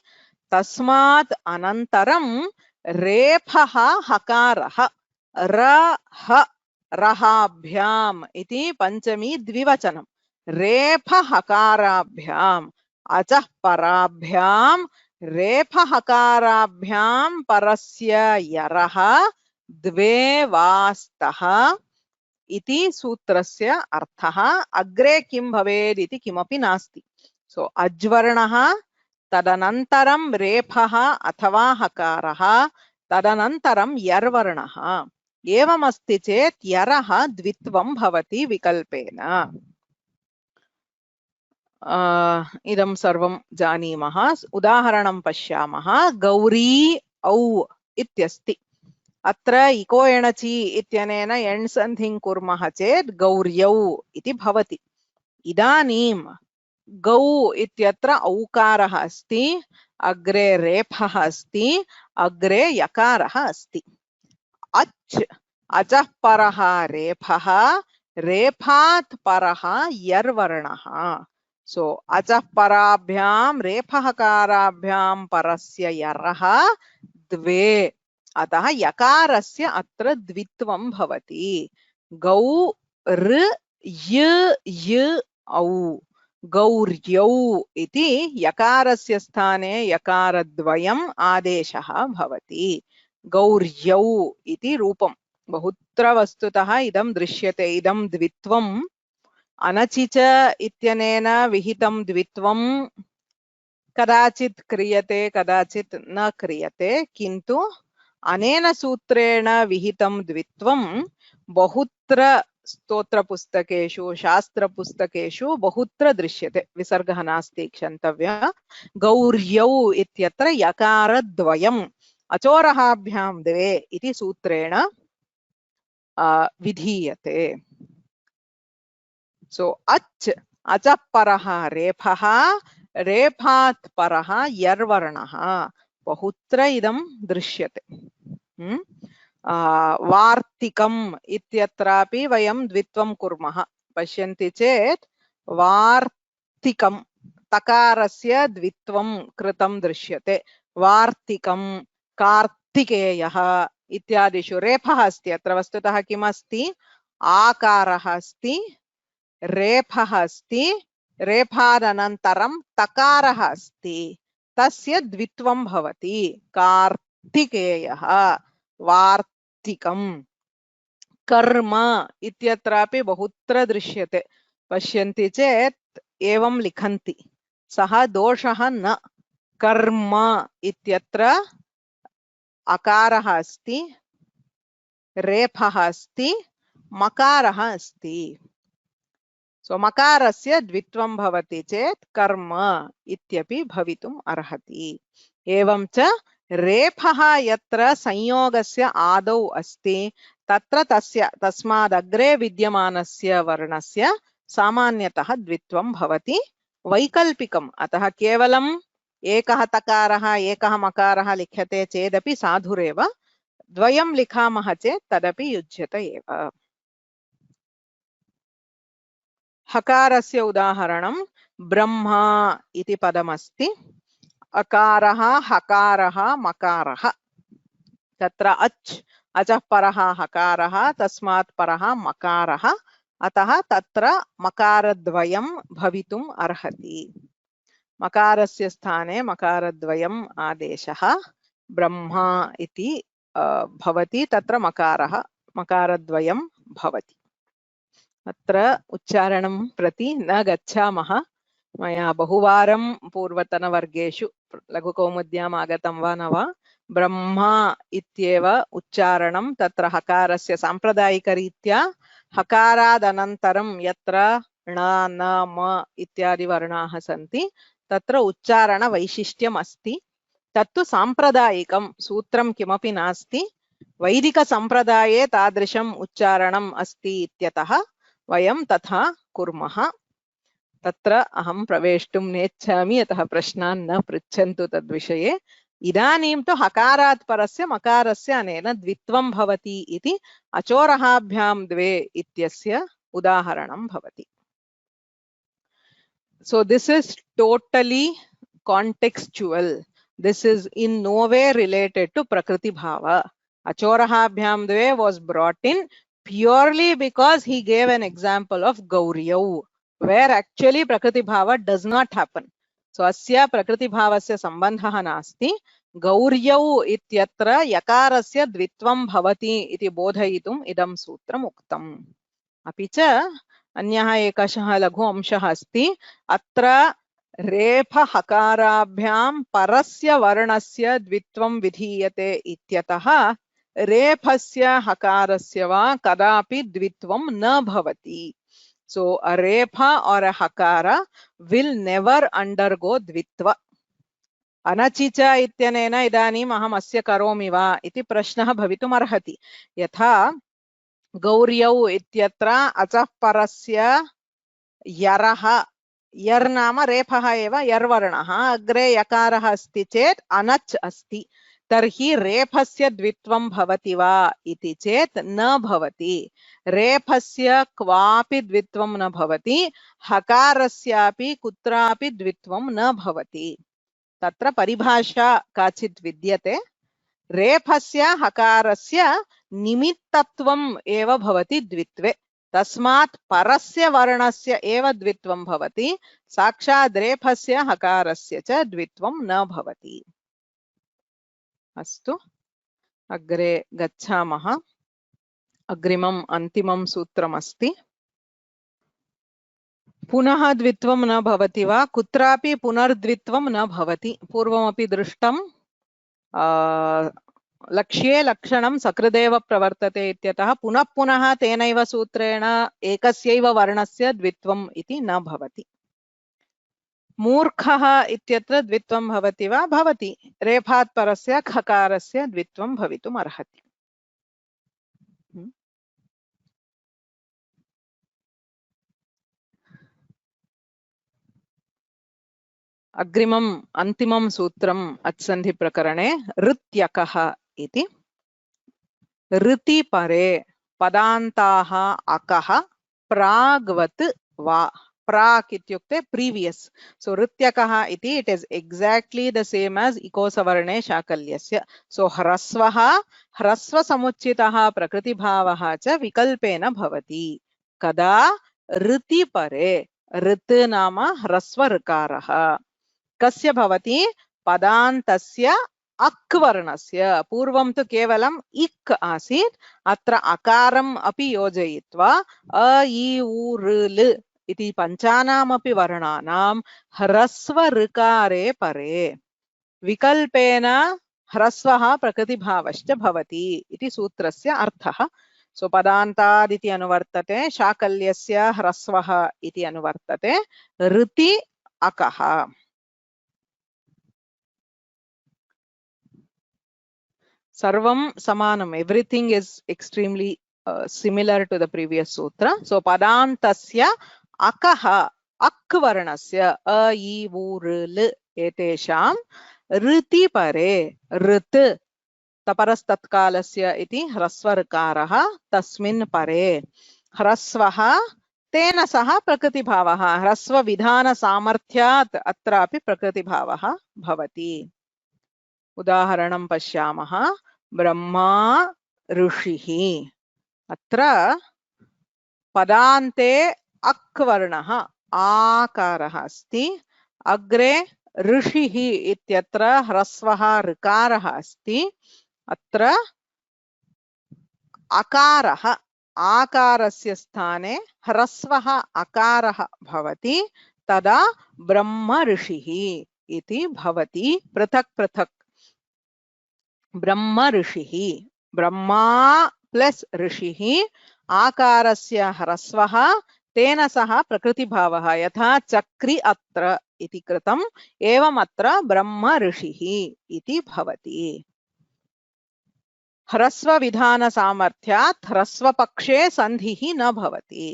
तस्मात् अनन्तरं रेफः हकारः, रह रहाभ्याम् इति पंचमी द्विवचनं। रेफहकाराभ्याम् अचः पराभ्याम् रेफहकाराभ्याम् परस्य यरः द्वे वा स्तः इति सूत्रस्य अर्थः। अग्रे किं भवेत् इति किमपि नास्ति। सो अज्वर्णः, तदनन्तरं रेफः अथवा हकारः, तदनन्तरं यर्वर्णः। एवमस्ति चेत् यरः द्वित्वं भवति विकल्पेन। इदं सर्वं जानीमः। उदाहरणं पश्यामः। गौरी औ इत्यस्ति। अत्र इको एणचि इत्यनेन एण्सन्धिं कुर्मः चेत् गौर्यौ इति भवति। इदानीं गौ इत्यत्र औकारः अस्ति, अग्रे रेफः अस्ति, अग्रे यकारः अस्ति। अच् अचः परः रेफः, रेफात् परः यर्वर्णः। सो अचः पराभ्यां रेफहकाराभ्यां परस्य यरः द्वे, अतः यकारस्य अत्र द्वित्वं भवति। गौ ऋ य औ, गौर्यौ इति यकारस्य स्थाने यकारद्वयम् आदेशः भवति। गौर्यौ इति रूपं। बहुत्र वस्तुतः इदं दृश्यते। इदं द्वित्वम् अनचिच इत्यनेन विहितं द्वित्वं कदाचित् क्रियते, कदाचित् न क्रियते, किन्तु अनेन सूत्रेण विहितं द्वित्वं बहुत्र स्तोत्रपुस्तकेषु, शास्त्रपुस्तकेषु बहुत्र दृश्यते। विसर्गः नास्ति, क्षन्तव्यः। गौर्यौ इत्यत्र यकारद्वयम् अचोरहाभ्यां द्वे इति सूत्रेण विधीयते। सो अच् अचः परः रेफः, रेफात् परः यर्वर्णः। बहुत्र इदं दृश्यते। वार्तिकम् इत्यत्रापि वयं द्वित्वं कुर्मः। पश्यन्ति चेत् वार्तिकं तकारस्य द्वित्वं कृतं दृश्यते। वार्तिकं, कार्तिकेयः इत्यादिषु रेफः अस्ति। अत्र वस्तुतः किमस्ति? आकारः अस्ति, रेफः अस्ति, रेफादनन्तरं तकारः अस्ति, तस्य द्वित्वं भवति। कार्तिकेयः, वार्तिकम्। कर्म इत्यत्रापि बहुत्र दृश्यते। पश्यन्ति चेत् एवं लिखन्ति, सः दोषः न। कर्म इत्यत्र अकारः अस्ति, रेफः अस्ति, मकारः अस्ति। सो मकारस्य द्वित्वं भवति चेत् कर्म इत्यपि भवितुम् अर्हति। एवं च रेफः यत्र संयोगस्य आदौ अस्ति तत्र तस्मादग्रे विद्यमानस्य वर्णस्य सामान्यतः द्वित्वं भवति। वैकल्पिकम्, अतः केवलम् एकः तकारः एकः मकारः लिख्यते चेदपि साधुरेव। द्वयं लिखामः चेत् तदपि युज्यते एव। हकारस्य उदाहरणं ब्रह्मा इति पदमस्ति। अकारः, हकारः, मकारः। तत्र अच् अचः परः हकारः, तस्मात् परः मकारः, अतः तत्र मकारद्वयं भवितुम् अर्हति। मकारस्य स्थाने मकारद्वयम् आदेशः ब्रह्मा इति भवति, तत्र मकारः मकारद्वयं भवति। अत्र उच्चारणं प्रति न गच्छामः। मया बहुवारं पूर्वतनवर्गेषु लघुकौमुद्याम् आगतं वा न वा ब्रह्मा इत्येव उच्चारणं तत्र हकारस्य साम्प्रदायिकरीत्या हकारादनन्तरं यत्र ण न म इत्यादि वर्णाः सन्ति तत्र उच्चारणवैशिष्ट्यम् अस्ति। तत्तु साम्प्रदायिकं सूत्रं किमपि नास्ति। वैदिकसम्प्रदाये तादृशम् उच्चारणम् अस्ति इत्यतः वयं तथा कुर्मः। तत्र अहं प्रवेष्टुं नेच्छामि, अतः प्रश्नान् न पृच्छन्तु तद्विषये। इदानीं तु हकारात् परस्य मकारस्य अनेन द्वित्वं भवति इति अचोरहाभ्यां द्वे इत्यस्य उदाहरणं भवति। So this is totally contextual. This is in no way related to Prakriti Bhava. Achorahabhyam Dve was brought in purely because he gave an example of Gauryav, where actually Prakriti Bhava does not happen. So asya Prakriti Bhavasya sambandhah nasti. Gauryav ityatra yakarasya dvitvam bhavati iti bodhayitum idam sutram uktam. Apicha अन्यः एकशः लघु अंशः अस्ति। अत्र रेफ हकाराभ्यां परस्य वर्णस्य द्वित्वं विधीयते इत्यतः रेफस्य हकारस्य वा कदापि द्वित्वं न भवति। So a refa or a hakara will never undergo द्वित्व। अनचिच इत्यनेन इदानीम् अहम् अस्य करोमि वा इति प्रश्नः भवितुम् अर्हति। यथा गौर्यौ इत्यत्र अचः परस्य यरः, यर् नाम रेफः एव यर्वर्णः, अग्रे यकारः अस्ति चेत् अनच् अस्ति, तर्हि रेफस्य द्वित्वं भवति वा इति चेत् न भवति। रेफस्य क्वापि द्वित्वं न भवति, हकारस्यापि कुत्रापि द्वित्वं न भवति। तत्र परिभाषा काचित् विद्यते। रेफस्य हकारस्य निमित्तत्वम् एव भवति द्वित्वे, तस्मात् परस्य वर्णस्य एव द्वित्वं भवति, साक्षात् रेफस्य हकारस्य च द्वित्वं न भवति। अस्तु, अग्रे गच्छामः। अग्रिमम् अन्तिमं सूत्रमस्ति। पुनः द्वित्वं न भवति वा? कुत्रापि पुनर्द्वित्वं न भवति। पूर्वमपि दृष्टं लक्ष्ये लक्षणं सकृदेव प्रवर्तते इत्यतः पुनः पुनः तेनैव सूत्रेण एकस्यैव वर्णस्य द्वित्वम् इति न भवति। मूर्खः इत्यत्र द्वित्वं भवति वा? भवति। रेफात् परस्य खकारस्य द्वित्वं भवितुम् अर्हति। अग्रिमम् अन्तिमं सूत्रम् अत्सन्धि प्रकरणे ऋत्यकः इति। ऋति परे पदान्ताः अकः प्राग्वत् वा। प्राक् इत्युक्ते प्रीवियस्। सो ऋत्यकः इति it is exactly the same as इकोसवर्णे शाकल्यस्य। सो ह्रस्वः ह्रस्व समुच्चितः प्रकृतिभावः च विकल्पेन भवति। कदा? ऋति परे। ऋत् नाम ह्रस्व ऋकारः कस्य भवति? पदान्तस्य अक् वर्णस्य। पूर्वं तु केवलम् इक् आसीत्, अत्र अकारम् अपि योजयित्वा अ इ उ ऋ लृ इति पञ्चानामपि वर्णानां ह्रस्व ऋकारे परे विकल्पेन ह्रस्वः प्रकृतिभावश्च भवति इति सूत्रस्य अर्थः। सो पदान्तादिति अनुवर्तते, शाकल्यस्य ह्रस्वः इति अनुवर्तते, ऋति अकः। Sarvam samanam. Everything is extremely similar to the previous sutra. So padantasya akaha akvarnasya a I u r l etesham riti pare rit taparastatkalasya iti hrasvarkaraha tasmin pare hrasvaha तेन सह प्रकृतिभावः ह्रस्व विधान सामर्थ्यात् अत्रापि प्रकृतिभावः भवति। उदाहरणं पश्यामः। ब्रह्मा ऋषिः। अत्र पदान्ते अक् वर्णः आकारः अस्ति, अग्रे ऋषिः इत्यत्र ह्रस्वः ऋकारः अस्ति, अत्र अकारः आकारस्य स्थाने ह्रस्वः अकारः भवति तदा ब्रह्म ऋषिः इति भवति पृथक् पृथक् ब्रह्म ऋषिः ब्रह्मा प्लस ऋषिः आकारस्य ह्रस्वः तेन सह प्रकृतिभावः यथा चक्रि अत्र इति कृतम् एवम् अत्र ब्रह्म ऋषिः इति भवति ह्रस्व विधान सामर्थ्यात् ह्रस्व पक्षे संधिः न भवति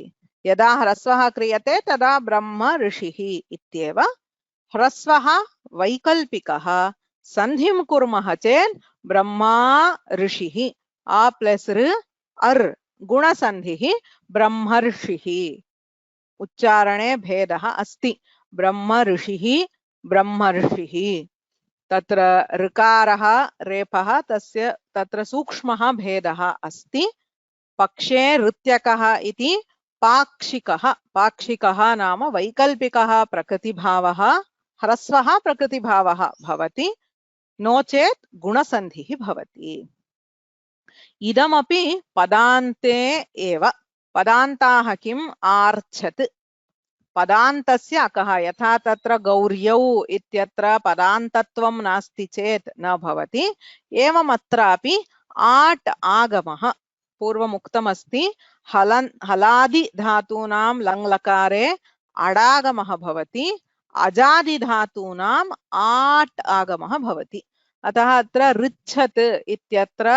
यदा ह्रस्वः क्रियते तदा ब्रह्म ऋषिः इत्येव ह्रस्वः वैकल्पिकः संधिं कुर्मः चेत् ब्रह्मा ऋषिः आ प्लस ऋ अर् गुणसन्धिः ब्रह्मर्षिः उच्चारणे भेदः अस्ति ब्रह्म ऋषिः ब्रह्मर्षिः तत्र ऋकारः रेफः तस्य तत्र सूक्ष्मः भेदः अस्ति पक्षे ऋत्यकः इति पाक्षिकः पाक्षिकः नाम वैकल्पिकः प्रकृतिभावः ह्रस्वः प्रकृतिभावः भवति नो चेत् गुणसन्धिः भवति इदमपि पदान्ते एव पदान्ताः किम् आर्च्छत् पदान्तस्य अकः यथा तत्र गौर्यौ इत्यत्र पदान्तत्वं नास्ति चेत् न भवति एवमत्रापि आट् आगमः पूर्वमुक्तमस्ति हलादि धातूनां लङ्लकारे अडागमः भवति अजादि धातूनां आट् आगमः भवति अतः अत्र ऋच्छत् इत्यत्र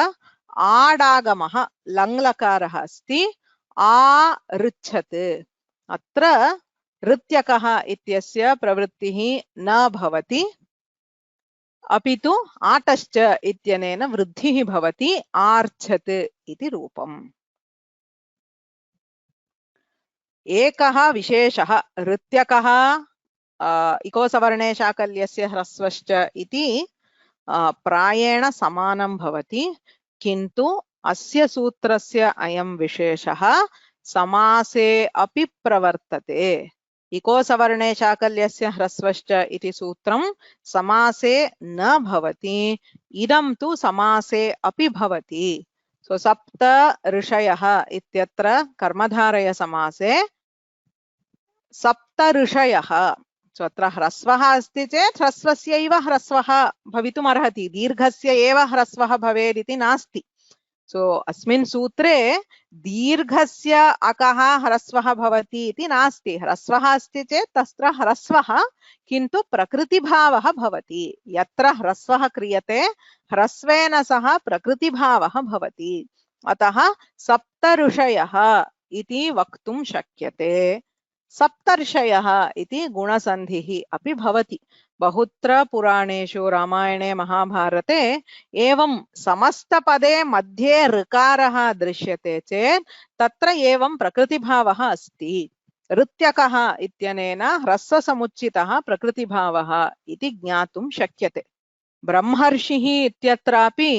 आडागमः लङ्लकारः अस्ति आ ऋच्छत् अत्र ऋत्यकः इत्यस्य प्रवृत्तिः न भवति अपितु आटश्च इत्यनेन वृद्धिः भवति आर्च्छत् इति रूपम् एकः विशेषः ऋत्यकः इकोसवर्णे शाकल्यस्य ह्रस्वश्च इति प्रायेण समानं भवति किन्तु अस्य सूत्रस्य अयं विशेषः समासे अपि प्रवर्तते इकोसवर्णे शाकल्यस्य ह्रस्वश्च इति सूत्रं समासे न भवति इदं तु समासे अपि भवति सो सप्त ऋषयः इत्यत्र कर्मधारय समासे सप्त ऋषयः सो अत्र ह्रस्वः अस्ति चेत् ह्रस्वस्यैव ह्रस्वः भवितुम् अर्हति दीर्घस्य एव ह्रस्वः भवेत् इति नास्ति सो अस्मिन् सूत्रे दीर्घस्य अकः ह्रस्वः भवति इति नास्ति ह्रस्वः अस्ति चेत् तत्र ह्रस्वः किन्तु प्रकृतिभावः भवति यत्र ह्रस्वः क्रियते ह्रस्वेन सह प्रकृतिभावः भवति अतः सप्त ऋषयः इति वक्तुं शक्यते सप्तर्षयः इति गुणसन्धिः अपि भवति बहुत्र पुराणेषु रामायणे महाभारते एवं समस्तपदे मध्ये ऋकारः दृश्यते चेत् तत्र एवं प्रकृतिभावः अस्ति ऋत्यकः इत्यनेन ह्रस्वसमुच्चितः प्रकृतिभावः इति ज्ञातुं शक्यते ब्रह्मर्षिः इत्यत्रापि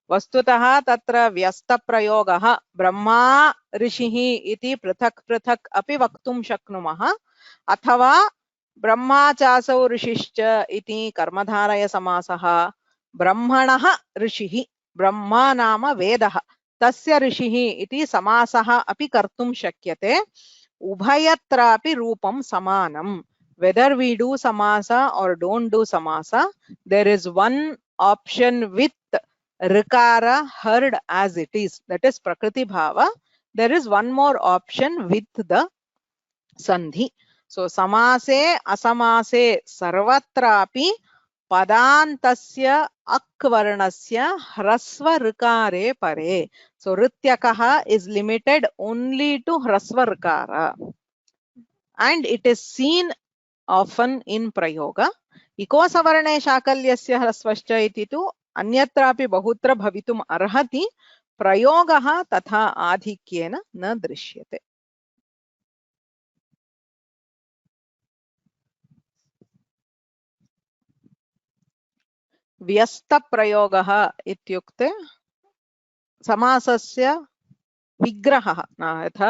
वस्तुतः तत्र व्यस्तप्रयोगः ब्रह्मा ऋषिः इति पृथक् पृथक् अपि वक्तुं शक्नुमः अथवा ब्रह्मा चासौ ऋषिश्च इति कर्मधारय समासः ब्रह्मणः ऋषिः ब्रह्मा नाम वेदः तस्य ऋषिः इति समासः अपि कर्तुं शक्यते उभयत्रापि रूपं समानं whether we do samasa or don't do samasa there is one option with rikara heard as it is, that is prakriti bhava. There is one more option with the sandhi. So samase asamase sarvatrapi padantasya akvarnasya hrasva rikare pare. So rityakaha is limited only to hrasva rikara and it is seen often in prayoga. इकोसवर्णे शाकल्यस्य ह्रस्वश्च इति तु अन्यत्रापि बहुत्र भवितुम् अर्हति प्रयोगः तथा आधिक्येन न दृश्यते व्यस्तप्रयोगः इत्युक्ते समासस्य विग्रहः यथा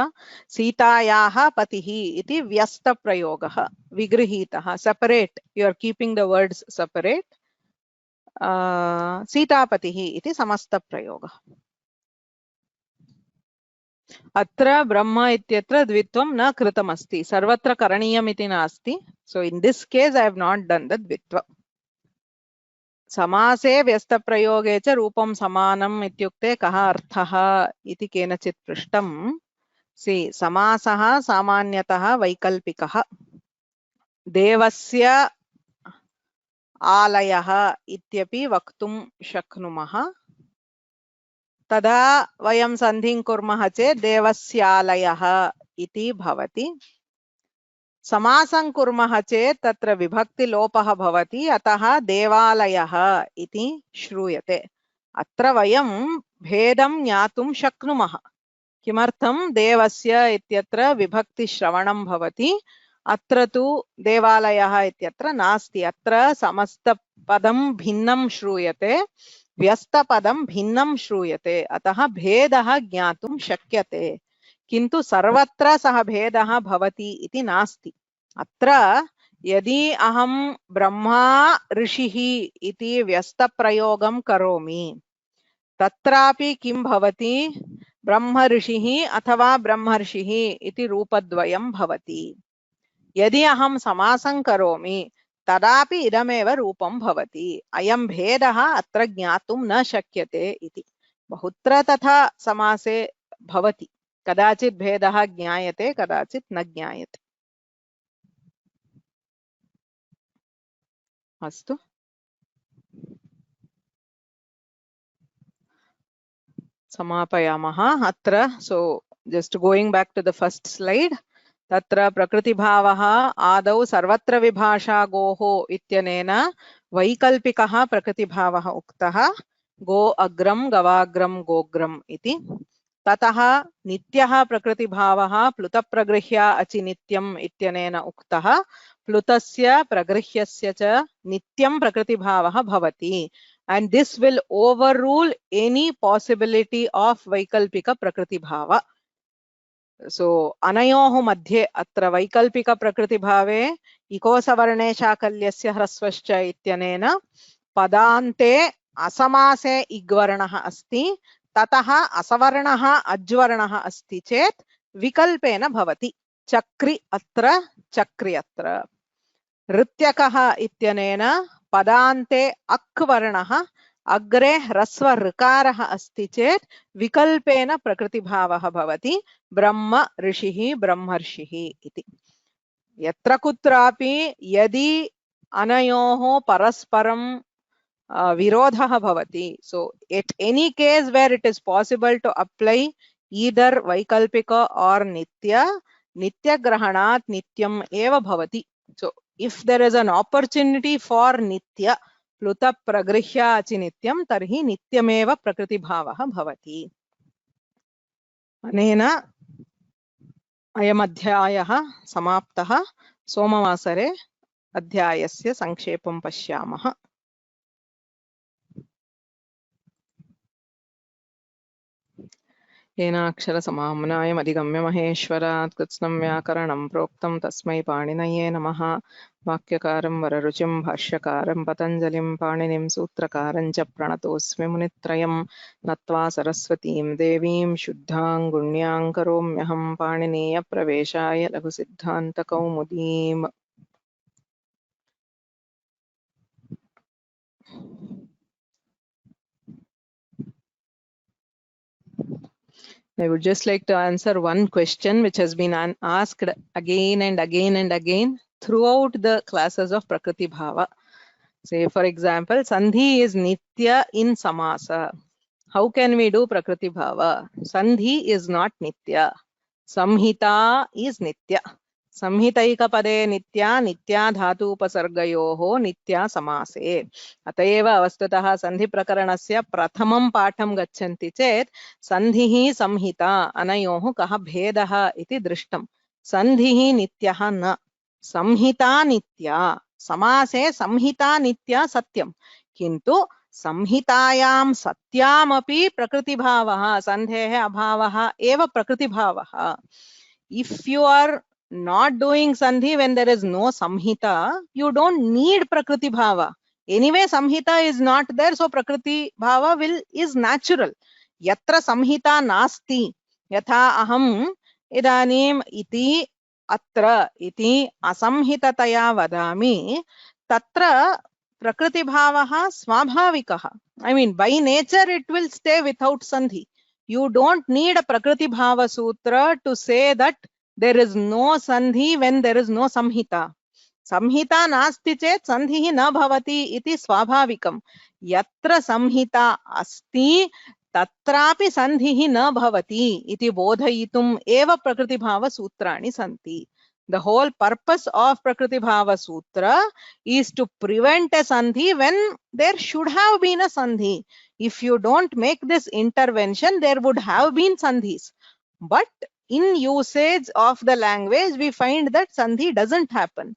सीतायाः पतिः इति व्यस्तप्रयोगः विगृहीतः separate you are keeping the words separate सीतापतिः इति समस्तप्रयोगः अत्र ब्रह्म इत्यत्र द्वित्वं न कृतमस्ति, सर्वत्र करणीयम् इति नास्ति. So in this case I have not done the द्वित्व. समासे व्यस्तप्रयोगे च रूपं समानम् इत्युक्ते कः अर्थः इति केनचित् पृष्टं. समासः सामान्यतः वैकल्पिकः. देवस्य आलयः इत्यपि वक्तुं शक्नुमः. तदा वयं सन्धिं कुर्मः चेत् देवस्यालयः इति भवति. समासं कुर्मः चेत् तत्र विभक्तिलोपः भवति, अतः देवालयः इति श्रूयते. अत्र वयं भेदं ज्ञातुं शक्नुमः. किमर्थं? देवस्य इत्यत्र विभक्तिश्रवणं भवति, अत्र तु देवालयः इत्यत्र नास्ति. अत्र समस्तपदं भिन्नं श्रूयते, व्यस्तपदं भिन्नं श्रूयते, अतः भेदः ज्ञातुं शक्यते. किन्तु सर्वत्र सः भेदः भवति इति नास्ति. अत्र यदि अहं ब्रह्मा ऋषिः इति व्यस्तप्रयोगं करोमि, तत्रापि किं भवति? ब्रह्म ऋषिः अथवा ब्रह्मर्षिः इति रूपद्वयं भवति. यदि अहं समासं करोमि तदापि इदमेव रूपं भवति. अयं भेदः अत्र ज्ञातुं न शक्यते इति. बहुत्र तथा समासे भवति, कदाचित् भेदः ज्ञायते, कदाचित् न ज्ञायते. अस्तु, समापयामः अत्र. So just going back to the first slide, तत्र प्रकृतिभावः आदौ सर्वत्र विभाषागोः इत्यनेन वैकल्पिकः प्रकृतिभावः उक्तः. गो अग्रं गवाग्रं गोग्रम् इति. ततः नित्यः प्रकृतिभावः प्लुतप्रगृह्य अचिनित्यम् इत्यनेन उक्तः. प्लुतस्य प्रगृह्यस्य च नित्यं प्रकृतिभावः भवति. And this will overrule any possibility of वैकल्पिक प्रकृतिभाव. So अनयोः मध्ये अत्र वैकल्पिक प्रकृतिभावे इकोसवर्णे शाकल्यस्य ह्रस्वश्च इत्यनेन पदान्ते असमासे इग्वर्णः अस्ति, ततः असवर्णः अज्वर्णः अस्ति चेत् विकल्पेन भवति. चक्रि अत्र, चक्रि अत्र. ऋत्यकः इत्यनेन पदान्ते अक् वर्णः अग्रे ह्रस्व ऋकारः अस्ति चेत् विकल्पेन प्रकृतिभावः भवति. ब्रह्म ऋषिः ब्रह्मर्षिः इति. यत्र कुत्रापि यदि अनयोः परस्परं विरोधः भवति, so at any case where it is possible to apply either वैकल्पिक or नित्य, नित्यग्रहणात् नित्यम् एव भवति. So if there is an opportunity for nitya प्लुत प्रगृह्य अचिनित्यं, तर्हि नित्यमेव प्रकृतिभावः भवति. अनेन अयम् अध्यायः समाप्तः. सोमवासरे अध्यायस्य संक्षेपं पश्यामः. येनाक्षरसमाम्नायम् अधिगम्य महेश्वरात् कृत्स्नं व्याकरणं प्रोक्तं तस्मै पाणिनये नमः. वाक्यकारं वररुचिं भाष्यकारं पतञ्जलिं पाणिनिं सूत्रकारं च प्रणतोऽस्मि मुनित्रयं. नत्वा सरस्वतीं देवीं शुद्धां गुण्यां करोम्यहं पाणिनीयप्रवेशाय लघुसिद्धान्तकौमुदीम्. I would just like to answer one question which has been asked again and again and again throughout the classes of Prakriti Bhava. Say, for example, Sandhi is Nitya in Samasa. How can we do Prakriti Bhava? Sandhi is not Nitya. Samhita is Nitya. संहितैकपदे नित्या नित्या धातूपसर्गयोः नित्या समासे. अत एव वस्तुतः सन्धिप्रकरणस्य प्रथमं पाठं गच्छन्ति चेत् सन्धिः संहिता अनयोः कः भेदः इति दृष्टं. सन्धिः नित्यः न, संहिता नित्या. समासे संहिता नित्या सत्यं, किन्तु संहितायां सत्यामपि प्रकृतिभावः, सन्धेः अभावः एव प्रकृतिभावः. If you are not doing sandhi when there is no samhita, you don't need prakriti bhava. Anyway, samhita is not there, so prakriti bhava is natural. Yatra samhita nasti, यथा अहम् इदानीम् इति अत्र इति असंहिततया वदामि, तत्र प्रकृतिभावः स्वाभाविकः. I mean, by nature it will stay without sandhi. You don't need a prakriti-bhava sutra to say that there is no sandhi when there is no samhita. Samhita nasti chet sandhi na bhavati iti swabhavikam. Yatra samhita asti तत्रापि सन्धिः न भवति इति बोधयितुम् एव प्रकृतिभाव सूत्राणि सन्ति. The whole purpose of Prakriti-bhava Sutra is to prevent a sandhi when there should have been a sandhi. If you don't make this intervention, there would have been sandhis. But in usage of the language, we find that sandhi doesn't happen.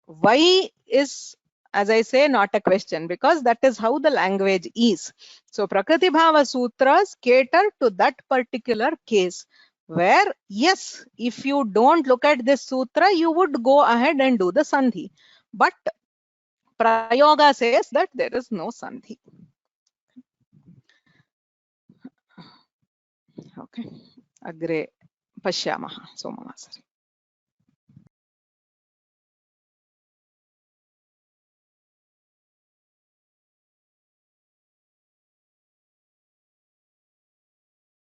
Why is, as I say, not a question, because that is how the language is. So Prakriti Bhava Sutras cater to that particular case where, yes, if you don't look at this sutra, you would go ahead and do the sandhi. But Prayoga says that there is no sandhi. Okay. Agre Pashyamaha Somavasare.